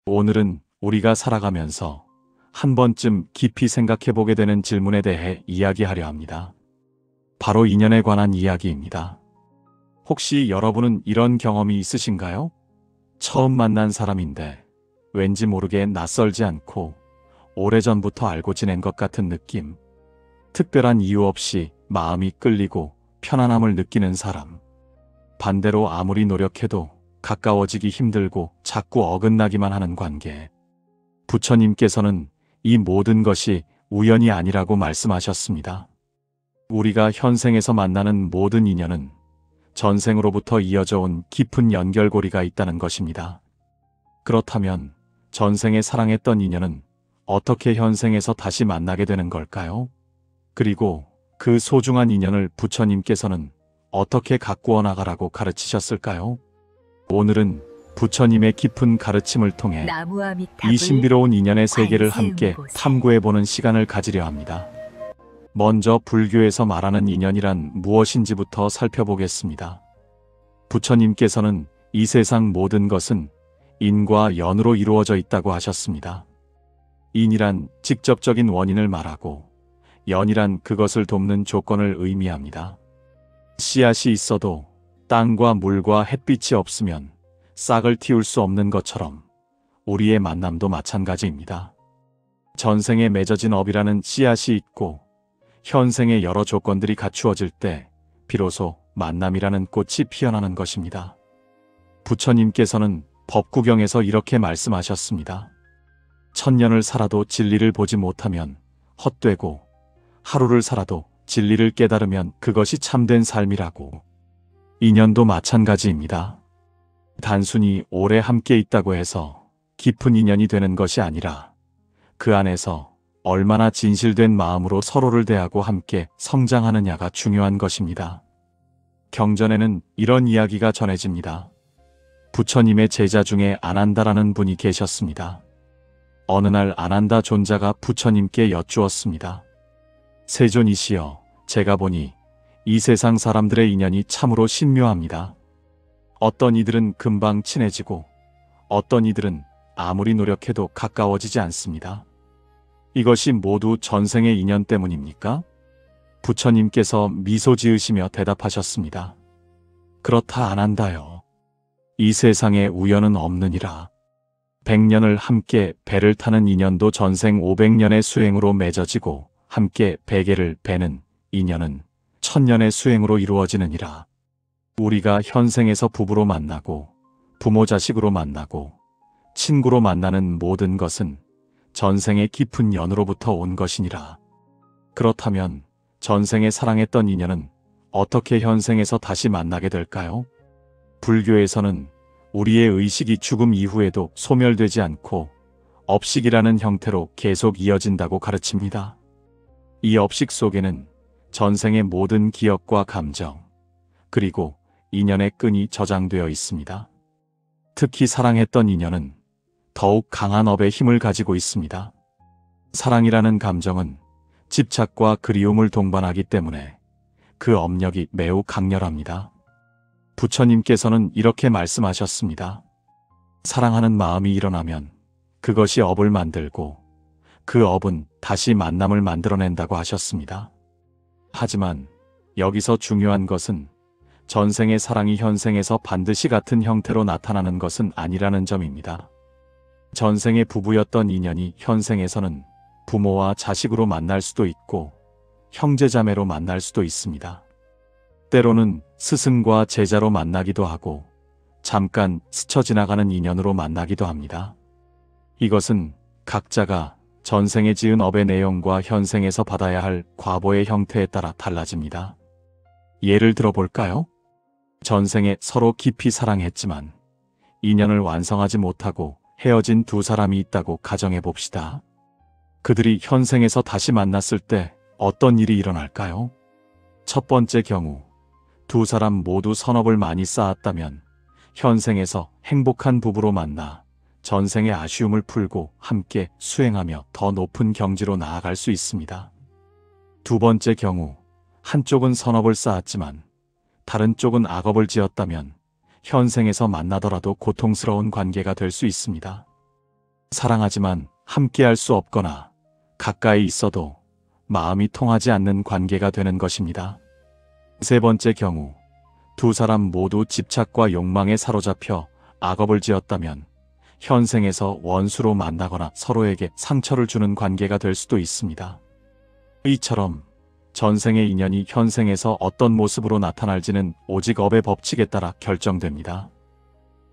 오늘은 우리가 살아가면서 한 번쯤 깊이 생각해 보게 되는 질문에 대해 이야기하려 합니다. 바로 인연에 관한 이야기입니다. 혹시 여러분은 이런 경험이 있으신가요? 처음 만난 사람인데 왠지 모르게 낯설지 않고 오래전부터 알고 지낸 것 같은 느낌. 특별한 이유 없이 마음이 끌리고 편안함을 느끼는 사람. 반대로 아무리 노력해도 가까워지기 힘들고 자꾸 어긋나기만 하는 관계. 부처님께서는 이 모든 것이 우연이 아니라고 말씀하셨습니다. 우리가 현생에서 만나는 모든 인연은 전생으로부터 이어져 온 깊은 연결고리가 있다는 것입니다. 그렇다면 전생에 사랑했던 인연은 어떻게 현생에서 다시 만나게 되는 걸까요? 그리고 그 소중한 인연을 부처님께서는 어떻게 가꾸어 나가라고 가르치셨을까요? 오늘은 부처님의 깊은 가르침을 통해 이 신비로운 인연의 세계를 함께 탐구해보는 시간을 가지려 합니다. 먼저 불교에서 말하는 인연이란 무엇인지부터 살펴보겠습니다. 부처님께서는 이 세상 모든 것은 인과 연으로 이루어져 있다고 하셨습니다. 인이란 직접적인 원인을 말하고 연이란 그것을 돕는 조건을 의미합니다. 씨앗이 있어도 땅과 물과 햇빛이 없으면 싹을 틔울 수 없는 것처럼 우리의 만남도 마찬가지입니다. 전생에 맺어진 업이라는 씨앗이 있고 현생의 여러 조건들이 갖추어질 때 비로소 만남이라는 꽃이 피어나는 것입니다. 부처님께서는 법구경에서 이렇게 말씀하셨습니다. 천년을 살아도 진리를 보지 못하면 헛되고 하루를 살아도 진리를 깨달으면 그것이 참된 삶이라고. 인연도 마찬가지입니다. 단순히 오래 함께 있다고 해서 깊은 인연이 되는 것이 아니라 그 안에서 얼마나 진실된 마음으로 서로를 대하고 함께 성장하느냐가 중요한 것입니다. 경전에는 이런 이야기가 전해집니다. 부처님의 제자 중에 아난다라는 분이 계셨습니다. 어느 날 아난다 존자가 부처님께 여쭈었습니다. 세존이시여, 제가 보니 이 세상 사람들의 인연이 참으로 신묘합니다. 어떤 이들은 금방 친해지고 어떤 이들은 아무리 노력해도 가까워지지 않습니다. 이것이 모두 전생의 인연 때문입니까? 부처님께서 미소 지으시며 대답하셨습니다. 그렇다 아난다요. 이 세상에 우연은 없느니라. 100년을 함께 배를 타는 인연도 전생 500년의 수행으로 맺어지고 함께 베개를 베는 인연은 1000년의 수행으로 이루어지느니라. 우리가 현생에서 부부로 만나고 부모 자식으로 만나고 친구로 만나는 모든 것은 전생의 깊은 연으로부터 온 것이니라. 그렇다면 전생에 사랑했던 인연은 어떻게 현생에서 다시 만나게 될까요? 불교에서는 우리의 의식이 죽음 이후에도 소멸되지 않고 업식이라는 형태로 계속 이어진다고 가르칩니다. 이 업식 속에는 전생의 모든 기억과 감정, 그리고 인연의 끈이 저장되어 있습니다. 특히 사랑했던 인연은 더욱 강한 업의 힘을 가지고 있습니다. 사랑이라는 감정은 집착과 그리움을 동반하기 때문에 그 업력이 매우 강렬합니다. 부처님께서는 이렇게 말씀하셨습니다. 사랑하는 마음이 일어나면 그것이 업을 만들고 그 업은 다시 만남을 만들어낸다고 하셨습니다. 하지만 여기서 중요한 것은 전생의 사랑이 현생에서 반드시 같은 형태로 나타나는 것은 아니라는 점입니다. 전생의 부부였던 인연이 현생에서는 부모와 자식으로 만날 수도 있고 형제자매로 만날 수도 있습니다. 때로는 스승과 제자로 만나기도 하고 잠깐 스쳐 지나가는 인연으로 만나기도 합니다. 이것은 각자가 전생에 지은 업의 내용과 현생에서 받아야 할 과보의 형태에 따라 달라집니다. 예를 들어 볼까요? 전생에 서로 깊이 사랑했지만 인연을 완성하지 못하고 헤어진 두 사람이 있다고 가정해 봅시다. 그들이 현생에서 다시 만났을 때 어떤 일이 일어날까요? 첫 번째 경우, 두 사람 모두 선업을 많이 쌓았다면 현생에서 행복한 부부로 만나 전생의 아쉬움을 풀고 함께 수행하며 더 높은 경지로 나아갈 수 있습니다. 두 번째 경우, 한쪽은 선업을 쌓았지만 다른 쪽은 악업을 지었다면 현생에서 만나더라도 고통스러운 관계가 될 수 있습니다. 사랑하지만 함께할 수 없거나 가까이 있어도 마음이 통하지 않는 관계가 되는 것입니다. 세 번째 경우, 두 사람 모두 집착과 욕망에 사로잡혀 악업을 지었다면 현생에서 원수로 만나거나 서로에게 상처를 주는 관계가 될 수도 있습니다. 이처럼 전생의 인연이 현생에서 어떤 모습으로 나타날지는 오직 업의 법칙에 따라 결정됩니다.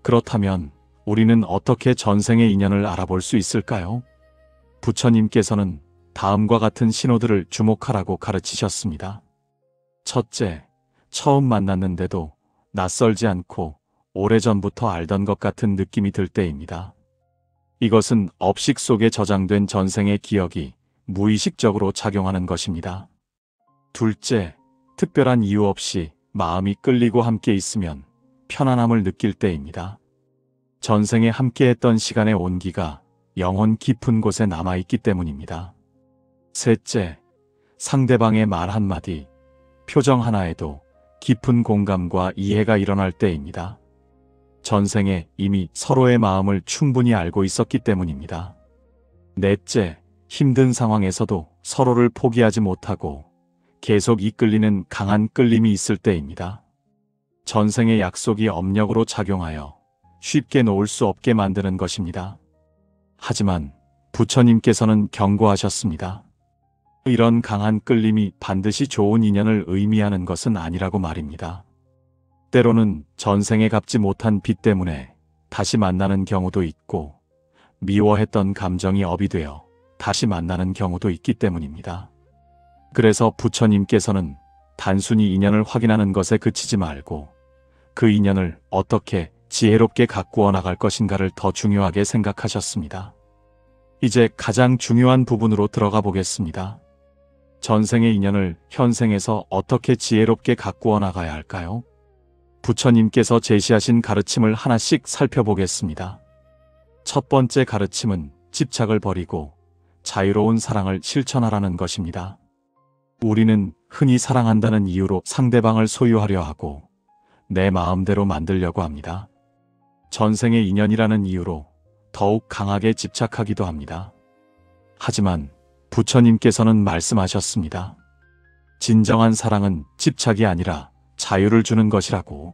그렇다면 우리는 어떻게 전생의 인연을 알아볼 수 있을까요? 부처님께서는 다음과 같은 신호들을 주목하라고 가르치셨습니다. 첫째, 처음 만났는데도 낯설지 않고 오래전부터 알던 것 같은 느낌이 들 때입니다. 이것은 업식 속에 저장된 전생의 기억이 무의식적으로 작용하는 것입니다. 둘째, 특별한 이유 없이 마음이 끌리고 함께 있으면 편안함을 느낄 때입니다. 전생에 함께했던 시간의 온기가 영혼 깊은 곳에 남아있기 때문입니다. 셋째, 상대방의 말 한마디, 표정 하나에도 깊은 공감과 이해가 일어날 때입니다. 전생에 이미 서로의 마음을 충분히 알고 있었기 때문입니다. 넷째, 힘든 상황에서도 서로를 포기하지 못하고 계속 이끌리는 강한 끌림이 있을 때입니다. 전생의 약속이 업력으로 작용하여 쉽게 놓을 수 없게 만드는 것입니다. 하지만 부처님께서는 경고하셨습니다. 이런 강한 끌림이 반드시 좋은 인연을 의미하는 것은 아니라고 말입니다. 때로는 전생에 갚지 못한 빚 때문에 다시 만나는 경우도 있고 미워했던 감정이 업이 되어 다시 만나는 경우도 있기 때문입니다. 그래서 부처님께서는 단순히 인연을 확인하는 것에 그치지 말고 그 인연을 어떻게 지혜롭게 가꾸어 나갈 것인가를 더 중요하게 생각하셨습니다. 이제 가장 중요한 부분으로 들어가 보겠습니다. 전생의 인연을 현생에서 어떻게 지혜롭게 가꾸어 나가야 할까요? 부처님께서 제시하신 가르침을 하나씩 살펴보겠습니다. 첫 번째 가르침은 집착을 버리고 자유로운 사랑을 실천하라는 것입니다. 우리는 흔히 사랑한다는 이유로 상대방을 소유하려 하고 내 마음대로 만들려고 합니다. 전생의 인연이라는 이유로 더욱 강하게 집착하기도 합니다. 하지만 부처님께서는 말씀하셨습니다. 진정한 사랑은 집착이 아니라 자유를 주는 것이라고.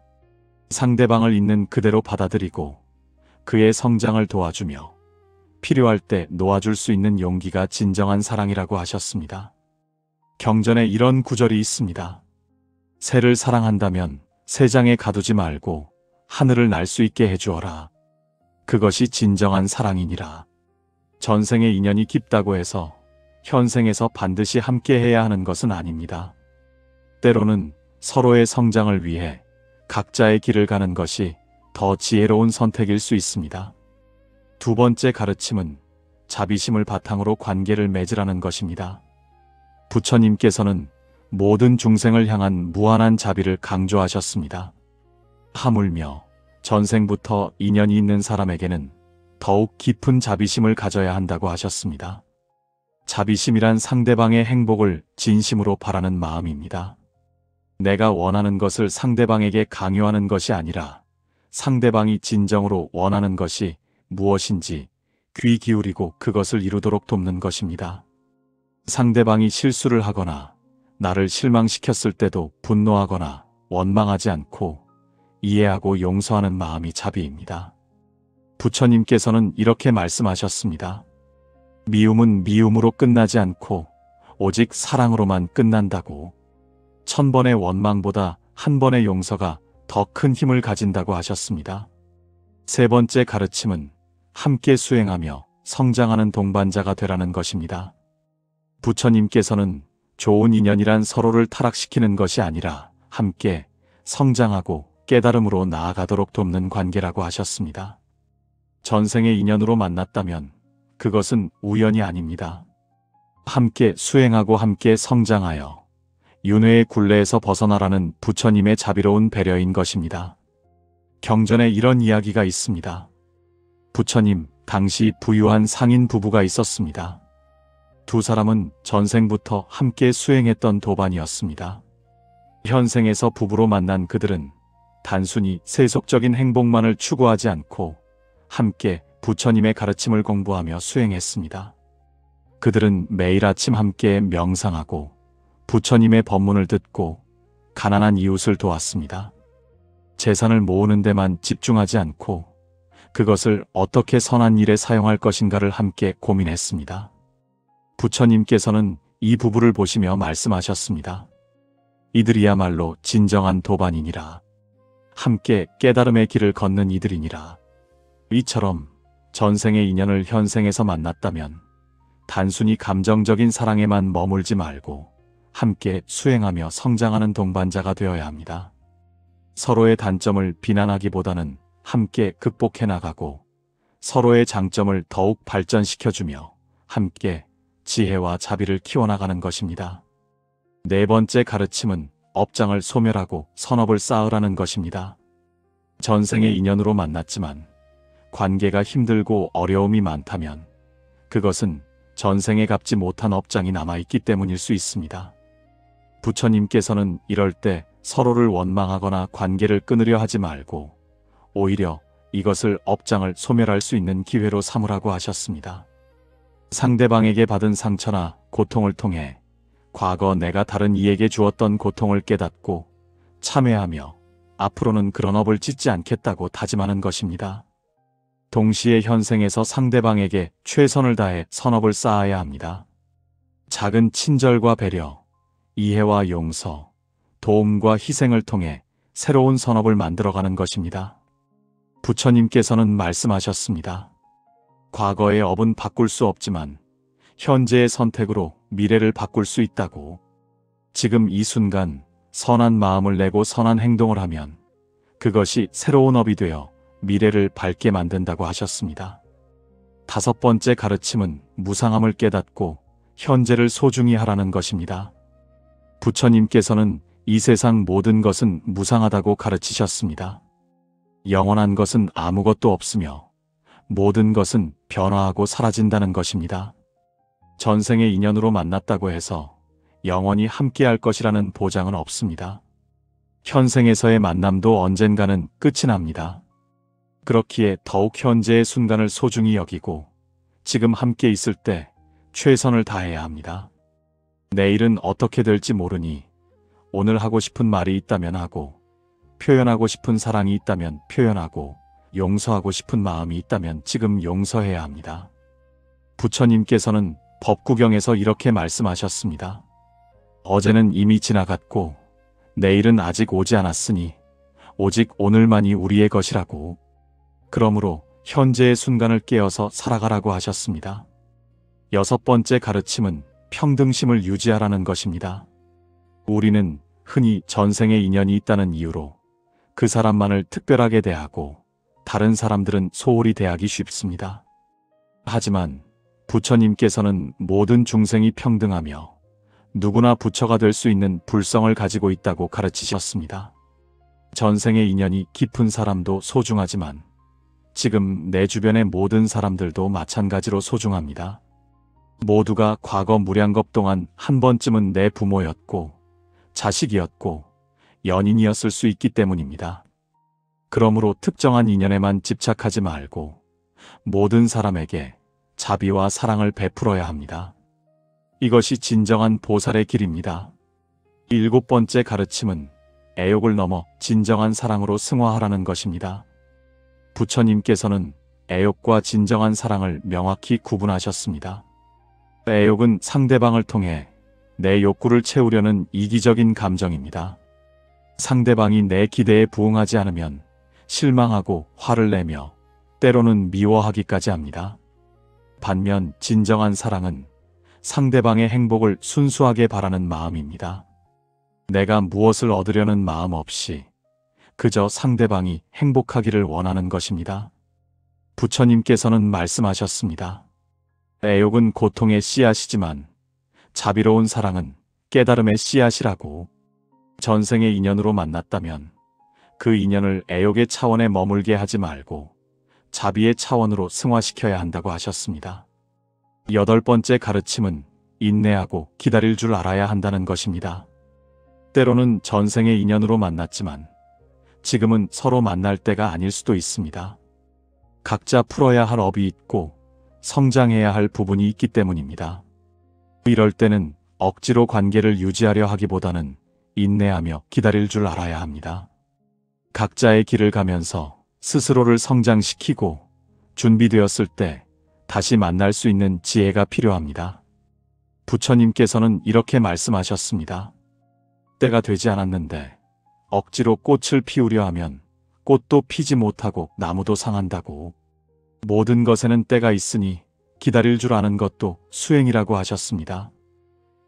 상대방을 있는 그대로 받아들이고 그의 성장을 도와주며 필요할 때 놓아줄 수 있는 용기가 진정한 사랑이라고 하셨습니다. 경전에 이런 구절이 있습니다. 새를 사랑한다면 새장에 가두지 말고 하늘을 날 수 있게 해주어라. 그것이 진정한 사랑이니라. 전생의 인연이 깊다고 해서 현생에서 반드시 함께해야 하는 것은 아닙니다. 때로는 서로의 성장을 위해 각자의 길을 가는 것이 더 지혜로운 선택일 수 있습니다. 두 번째 가르침은 자비심을 바탕으로 관계를 맺으라는 것입니다. 부처님께서는 모든 중생을 향한 무한한 자비를 강조하셨습니다. 하물며 전생부터 인연이 있는 사람에게는 더욱 깊은 자비심을 가져야 한다고 하셨습니다. 자비심이란 상대방의 행복을 진심으로 바라는 마음입니다. 내가 원하는 것을 상대방에게 강요하는 것이 아니라 상대방이 진정으로 원하는 것이 무엇인지 귀 기울이고 그것을 이루도록 돕는 것입니다. 상대방이 실수를 하거나 나를 실망시켰을 때도 분노하거나 원망하지 않고 이해하고 용서하는 마음이 자비입니다. 부처님께서는 이렇게 말씀하셨습니다. 미움은 미움으로 끝나지 않고 오직 사랑으로만 끝난다고. 1000번의 원망보다 한 번의 용서가 더 큰 힘을 가진다고 하셨습니다. 세 번째 가르침은 함께 수행하며 성장하는 동반자가 되라는 것입니다. 부처님께서는 좋은 인연이란 서로를 타락시키는 것이 아니라 함께 성장하고 깨달음으로 나아가도록 돕는 관계라고 하셨습니다. 전생의 인연으로 만났다면 그것은 우연이 아닙니다. 함께 수행하고 함께 성장하여 윤회의 굴레에서 벗어나라는 부처님의 자비로운 배려인 것입니다. 경전에 이런 이야기가 있습니다. 부처님, 당시 부유한 상인 부부가 있었습니다. 두 사람은 전생부터 함께 수행했던 도반이었습니다. 현생에서 부부로 만난 그들은 단순히 세속적인 행복만을 추구하지 않고 함께 부처님의 가르침을 공부하며 수행했습니다. 그들은 매일 아침 함께 명상하고 부처님의 법문을 듣고 가난한 이웃을 도왔습니다. 재산을 모으는 데만 집중하지 않고 그것을 어떻게 선한 일에 사용할 것인가를 함께 고민했습니다. 부처님께서는 이 부부를 보시며 말씀하셨습니다. 이들이야말로 진정한 도반이니라. 함께 깨달음의 길을 걷는 이들이니라. 이처럼 전생의 인연을 현생에서 만났다면 단순히 감정적인 사랑에만 머물지 말고 함께 수행하며 성장하는 동반자가 되어야 합니다. 서로의 단점을 비난하기보다는 함께 극복해 나가고 서로의 장점을 더욱 발전시켜주며 함께 지혜와 자비를 키워나가는 것입니다. 네 번째 가르침은 업장을 소멸하고 선업을 쌓으라는 것입니다. 전생의 인연으로 만났지만 관계가 힘들고 어려움이 많다면 그것은 전생에 갚지 못한 업장이 남아있기 때문일 수 있습니다. 부처님께서는 이럴 때 서로를 원망하거나 관계를 끊으려 하지 말고 오히려 이것을 업장을 소멸할 수 있는 기회로 삼으라고 하셨습니다. 상대방에게 받은 상처나 고통을 통해 과거 내가 다른 이에게 주었던 고통을 깨닫고 참회하며 앞으로는 그런 업을 짓지 않겠다고 다짐하는 것입니다. 동시에 현생에서 상대방에게 최선을 다해 선업을 쌓아야 합니다. 작은 친절과 배려, 이해와 용서, 도움과 희생을 통해 새로운 선업을 만들어가는 것입니다. 부처님께서는 말씀하셨습니다. 과거의 업은 바꿀 수 없지만 현재의 선택으로 미래를 바꿀 수 있다고. 지금 이 순간 선한 마음을 내고 선한 행동을 하면 그것이 새로운 업이 되어 미래를 밝게 만든다고 하셨습니다. 다섯 번째 가르침은 무상함을 깨닫고 현재를 소중히 하라는 것입니다. 부처님께서는 이 세상 모든 것은 무상하다고 가르치셨습니다. 영원한 것은 아무것도 없으며 모든 것은 변화하고 사라진다는 것입니다. 전생의 인연으로 만났다고 해서 영원히 함께할 것이라는 보장은 없습니다. 현생에서의 만남도 언젠가는 끝이 납니다. 그렇기에 더욱 현재의 순간을 소중히 여기고 지금 함께 있을 때 최선을 다해야 합니다. 내일은 어떻게 될지 모르니 오늘 하고 싶은 말이 있다면 하고 표현하고 싶은 사랑이 있다면 표현하고 용서하고 싶은 마음이 있다면 지금 용서해야 합니다. 부처님께서는 법구경에서 이렇게 말씀하셨습니다. 어제는 이미 지나갔고 내일은 아직 오지 않았으니 오직 오늘만이 우리의 것이라고. 그러므로 현재의 순간을 깨어서 살아가라고 하셨습니다. 여섯 번째 가르침은 평등심을 유지하라는 것입니다. 우리는 흔히 전생의 인연이 있다는 이유로 그 사람만을 특별하게 대하고 다른 사람들은 소홀히 대하기 쉽습니다. 하지만 부처님께서는 모든 중생이 평등하며 누구나 부처가 될 수 있는 불성을 가지고 있다고 가르치셨습니다. 전생의 인연이 깊은 사람도 소중하지만 지금 내 주변의 모든 사람들도 마찬가지로 소중합니다. 모두가 과거 무량겁 동안 한 번쯤은 내 부모였고 자식이었고 연인이었을 수 있기 때문입니다. 그러므로 특정한 인연에만 집착하지 말고 모든 사람에게 자비와 사랑을 베풀어야 합니다. 이것이 진정한 보살의 길입니다. 일곱 번째 가르침은 애욕을 넘어 진정한 사랑으로 승화하라는 것입니다. 부처님께서는 애욕과 진정한 사랑을 명확히 구분하셨습니다. 애욕은 상대방을 통해 내 욕구를 채우려는 이기적인 감정입니다. 상대방이 내 기대에 부응하지 않으면 실망하고 화를 내며 때로는 미워하기까지 합니다. 반면 진정한 사랑은 상대방의 행복을 순수하게 바라는 마음입니다. 내가 무엇을 얻으려는 마음 없이 그저 상대방이 행복하기를 원하는 것입니다. 부처님께서는 말씀하셨습니다. 애욕은 고통의 씨앗이지만 자비로운 사랑은 깨달음의 씨앗이라고. 전생의 인연으로 만났다면 그 인연을 애욕의 차원에 머물게 하지 말고 자비의 차원으로 승화시켜야 한다고 하셨습니다. 여덟 번째 가르침은 인내하고 기다릴 줄 알아야 한다는 것입니다. 때로는 전생의 인연으로 만났지만 지금은 서로 만날 때가 아닐 수도 있습니다. 각자 풀어야 할 업이 있고 성장해야 할 부분이 있기 때문입니다. 이럴 때는 억지로 관계를 유지하려 하기보다는 인내하며 기다릴 줄 알아야 합니다. 각자의 길을 가면서 스스로를 성장시키고 준비되었을 때 다시 만날 수 있는 지혜가 필요합니다. 부처님께서는 이렇게 말씀하셨습니다. 때가 되지 않았는데 억지로 꽃을 피우려 하면 꽃도 피지 못하고 나무도 상한다고. 모든 것에는 때가 있으니 기다릴 줄 아는 것도 수행이라고 하셨습니다.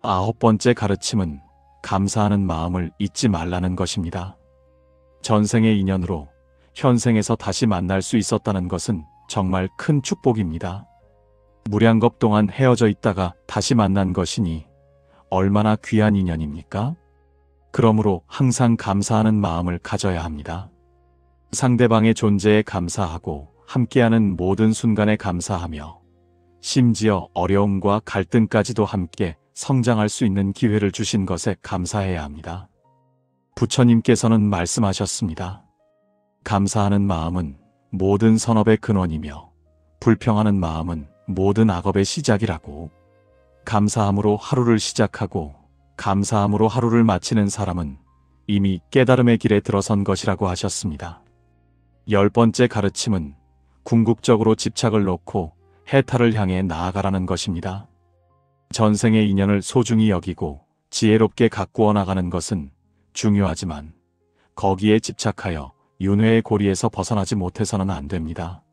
9번째 가르침은 감사하는 마음을 잊지 말라는 것입니다. 전생의 인연으로 현생에서 다시 만날 수 있었다는 것은 정말 큰 축복입니다. 무량겁 동안 헤어져 있다가 다시 만난 것이니 얼마나 귀한 인연입니까? 그러므로 항상 감사하는 마음을 가져야 합니다. 상대방의 존재에 감사하고 함께하는 모든 순간에 감사하며 심지어 어려움과 갈등까지도 함께 성장할 수 있는 기회를 주신 것에 감사해야 합니다. 부처님께서는 말씀하셨습니다. 감사하는 마음은 모든 선업의 근원이며 불평하는 마음은 모든 악업의 시작이라고. 감사함으로 하루를 시작하고 감사함으로 하루를 마치는 사람은 이미 깨달음의 길에 들어선 것이라고 하셨습니다. 10번째 가르침은 궁극적으로 집착을 놓고 해탈을 향해 나아가라는 것입니다. 전생의 인연을 소중히 여기고 지혜롭게 가꾸어 나가는 것은 중요하지만 거기에 집착하여 윤회의 고리에서 벗어나지 못해서는 안 됩니다.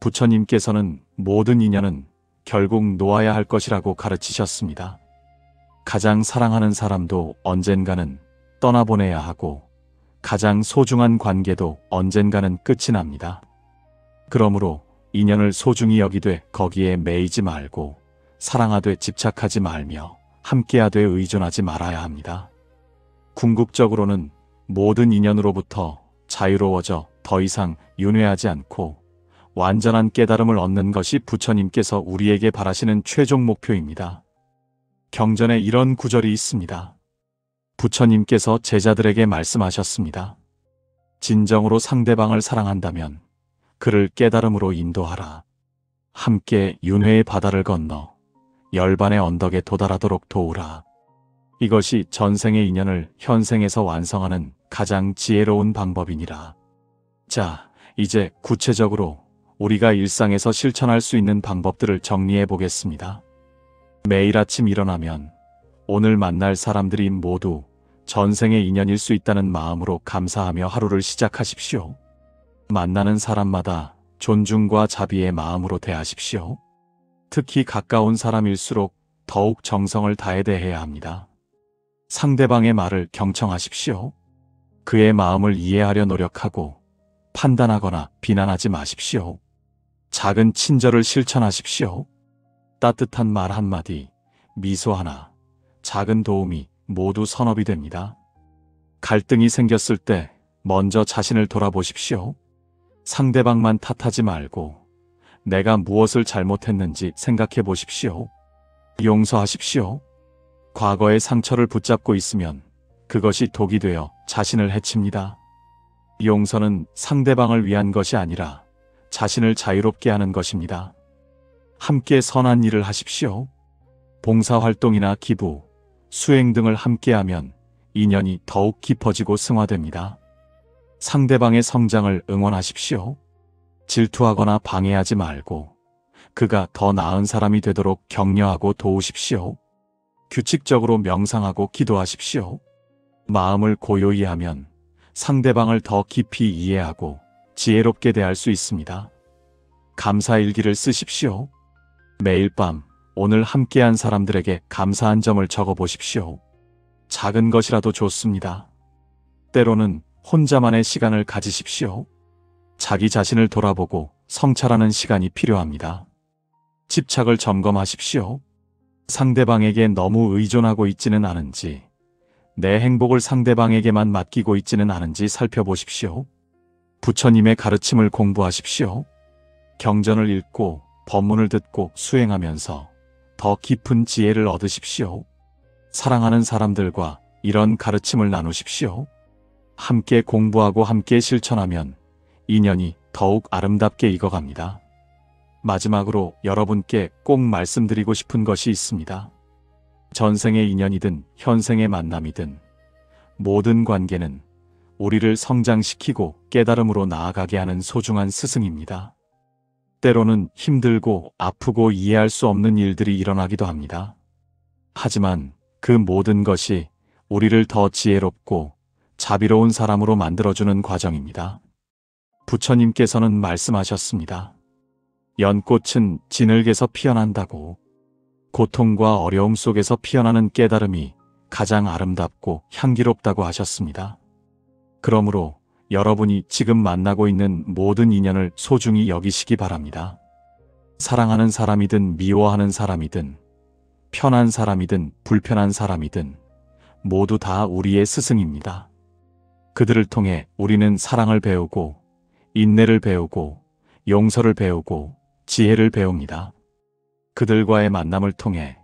부처님께서는 모든 인연은 결국 놓아야 할 것이라고 가르치셨습니다. 가장 사랑하는 사람도 언젠가는 떠나보내야 하고 가장 소중한 관계도 언젠가는 끝이 납니다. 그러므로 인연을 소중히 여기되 거기에 매이지 말고 사랑하되 집착하지 말며 함께하되 의존하지 말아야 합니다. 궁극적으로는 모든 인연으로부터 자유로워져 더 이상 윤회하지 않고 완전한 깨달음을 얻는 것이 부처님께서 우리에게 바라시는 최종 목표입니다. 경전에 이런 구절이 있습니다. 부처님께서 제자들에게 말씀하셨습니다. 진정으로 상대방을 사랑한다면 그를 깨달음으로 인도하라. 함께 윤회의 바다를 건너 열반의 언덕에 도달하도록 도우라. 이것이 전생의 인연을 현생에서 완성하는 가장 지혜로운 방법이니라. 자, 이제 구체적으로 우리가 일상에서 실천할 수 있는 방법들을 정리해 보겠습니다. 매일 아침 일어나면 오늘 만날 사람들이 모두 전생의 인연일 수 있다는 마음으로 감사하며 하루를 시작하십시오. 만나는 사람마다 존중과 자비의 마음으로 대하십시오. 특히 가까운 사람일수록 더욱 정성을 다해 대해야 합니다. 상대방의 말을 경청하십시오. 그의 마음을 이해하려 노력하고 판단하거나 비난하지 마십시오. 작은 친절을 실천하십시오. 따뜻한 말 한마디, 미소 하나, 작은 도움이 모두 선업이 됩니다. 갈등이 생겼을 때 먼저 자신을 돌아보십시오. 상대방만 탓하지 말고 내가 무엇을 잘못했는지 생각해 보십시오. 용서하십시오. 과거의 상처를 붙잡고 있으면 그것이 독이 되어 자신을 해칩니다. 용서는 상대방을 위한 것이 아니라 자신을 자유롭게 하는 것입니다. 함께 선한 일을 하십시오. 봉사활동이나 기부, 수행 등을 함께하면 인연이 더욱 깊어지고 승화됩니다. 상대방의 성장을 응원하십시오. 질투하거나 방해하지 말고 그가 더 나은 사람이 되도록 격려하고 도우십시오. 규칙적으로 명상하고 기도하십시오. 마음을 고요히 하면 상대방을 더 깊이 이해하고 지혜롭게 대할 수 있습니다. 감사일기를 쓰십시오. 매일 밤 오늘 함께한 사람들에게 감사한 점을 적어보십시오. 작은 것이라도 좋습니다. 때로는 혼자만의 시간을 가지십시오. 자기 자신을 돌아보고 성찰하는 시간이 필요합니다. 집착을 점검하십시오. 상대방에게 너무 의존하고 있지는 않은지, 내 행복을 상대방에게만 맡기고 있지는 않은지 살펴보십시오. 부처님의 가르침을 공부하십시오. 경전을 읽고 법문을 듣고 수행하면서 더 깊은 지혜를 얻으십시오. 사랑하는 사람들과 이런 가르침을 나누십시오. 함께 공부하고 함께 실천하면 인연이 더 더욱 아름답게 익어갑니다. 마지막으로 여러분께 꼭 말씀드리고 싶은 것이 있습니다. 전생의 인연이든 현생의 만남이든 모든 관계는 우리를 성장시키고 깨달음으로 나아가게 하는 소중한 스승입니다. 때로는 힘들고 아프고 이해할 수 없는 일들이 일어나기도 합니다. 하지만 그 모든 것이 우리를 더 지혜롭고 자비로운 사람으로 만들어주는 과정입니다. 부처님께서는 말씀하셨습니다. 연꽃은 진흙에서 피어난다고. 고통과 어려움 속에서 피어나는 깨달음이 가장 아름답고 향기롭다고 하셨습니다. 그러므로 여러분이 지금 만나고 있는 모든 인연을 소중히 여기시기 바랍니다. 사랑하는 사람이든 미워하는 사람이든 편한 사람이든 불편한 사람이든 모두 다 우리의 스승입니다. 그들을 통해 우리는 사랑을 배우고 인내를 배우고 용서를 배우고 지혜를 배웁니다. 그들과의 만남을 통해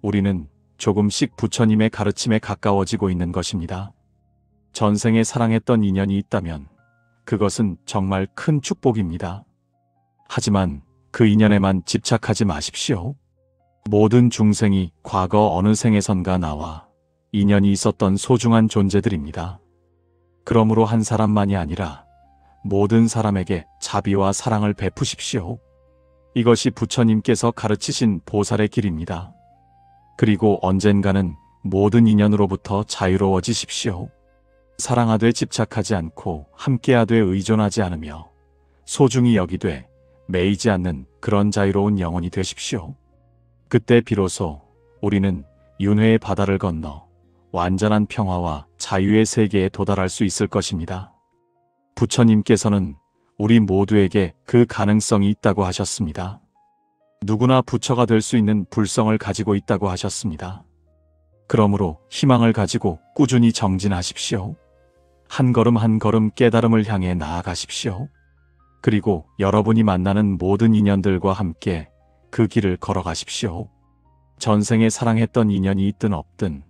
우리는 조금씩 부처님의 가르침에 가까워지고 있는 것입니다. 전생에 사랑했던 인연이 있다면 그것은 정말 큰 축복입니다. 하지만 그 인연에만 집착하지 마십시오. 모든 중생이 과거 어느 생에선가 나와 인연이 있었던 소중한 존재들입니다. 그러므로 한 사람만이 아니라 모든 사람에게 자비와 사랑을 베푸십시오. 이것이 부처님께서 가르치신 보살의 길입니다. 그리고 언젠가는 모든 인연으로부터 자유로워지십시오. 사랑하되 집착하지 않고 함께하되 의존하지 않으며 소중히 여기되 매이지 않는 그런 자유로운 영혼이 되십시오. 그때 비로소 우리는 윤회의 바다를 건너 완전한 평화와 자유의 세계에 도달할 수 있을 것입니다. 부처님께서는 우리 모두에게 그 가능성이 있다고 하셨습니다. 누구나 부처가 될 수 있는 불성을 가지고 있다고 하셨습니다. 그러므로 희망을 가지고 꾸준히 정진하십시오. 한 걸음 한 걸음 깨달음을 향해 나아가십시오. 그리고 여러분이 만나는 모든 인연들과 함께 그 길을 걸어가십시오. 전생에 사랑했던 인연이 있든 없든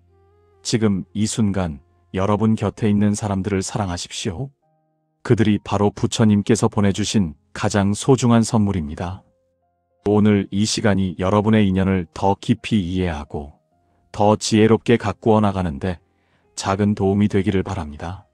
지금 이 순간 여러분 곁에 있는 사람들을 사랑하십시오. 그들이 바로 부처님께서 보내주신 가장 소중한 선물입니다. 오늘 이 시간이 여러분의 인연을 더 깊이 이해하고 더 지혜롭게 가꾸어 나가는데 작은 도움이 되기를 바랍니다.